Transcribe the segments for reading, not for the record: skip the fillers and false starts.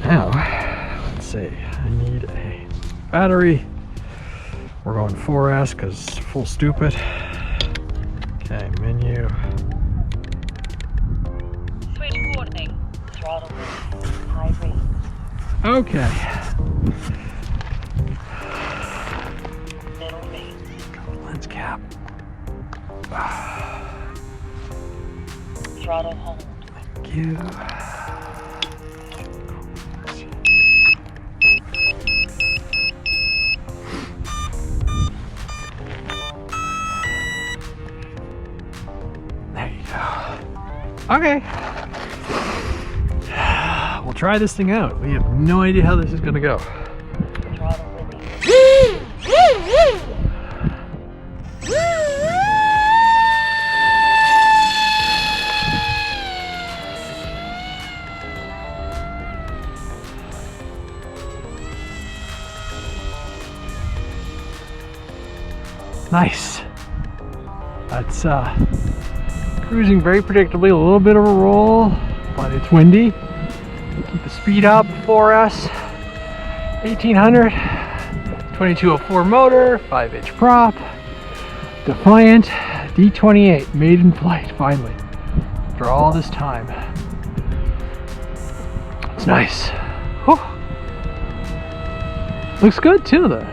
Now, let's see, I need a battery. We're going 4S because full stupid. Okay, menu. Switch warning. Throttle high rate. Okay. Middle rate. Lens cap. Throttle hold. Thank you. There you go. Okay. We'll try this thing out. We have no idea how this is going to go. Throttle release. Nice. That's cruising very predictably, a little bit of a roll, but it's windy. Keep the speed up, 4S, 1800, 2204 motor, 5-inch prop, Defiant, D28, Maiden flight, finally, after all this time. It's nice. Whew. Looks good too, the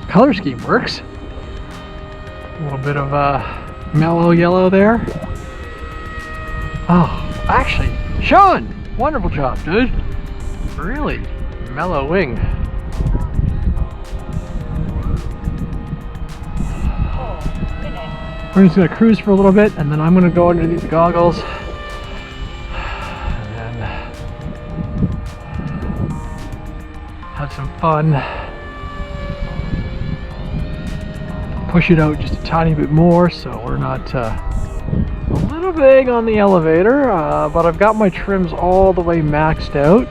color scheme works. A little bit of mellow yellow there. Oh, actually, Shawn, wonderful job, dude. Really mellow wing. We're just gonna cruise for a little bit, and then I'm gonna go underneath the goggles. And then have some fun. Push it out just a tiny bit more so we're not a little big on the elevator, but I've got my trims all the way maxed out,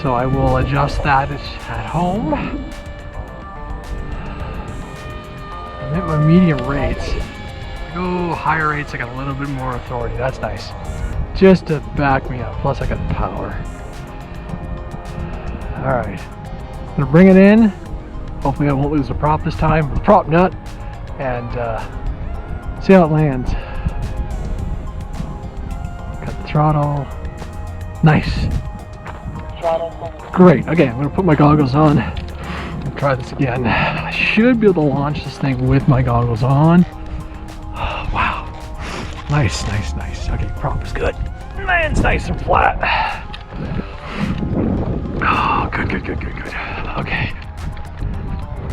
so I will adjust that at home. I'm at my medium rates. If I go higher rates, I got a little bit more authority. That's nice, just to back me up, plus I got power. Alright, I'm gonna bring it in. Hopefully I won't lose the prop this time, the prop nut, and see how it lands. Got the throttle. Nice. Throttle hold. Great. Okay, I'm gonna put my goggles on and try this again. I should be able to launch this thing with my goggles on. Oh, wow. Nice, nice, nice. Okay, prop is good. Lands nice and flat. Oh, good, good, good, good, good. Okay.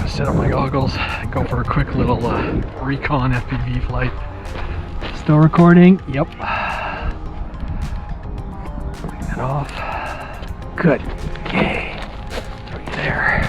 Set up my goggles and go for a quick little recon FPV flight. Still recording? Yep. Turn that off. Good. Okay. Throw you there.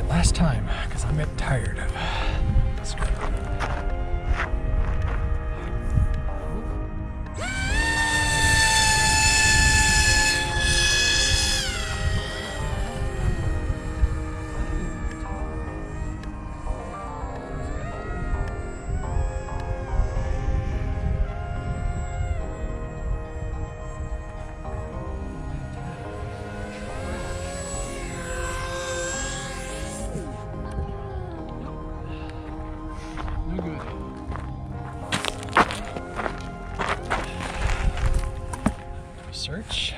Last time, because I'm getting tired of this. Search.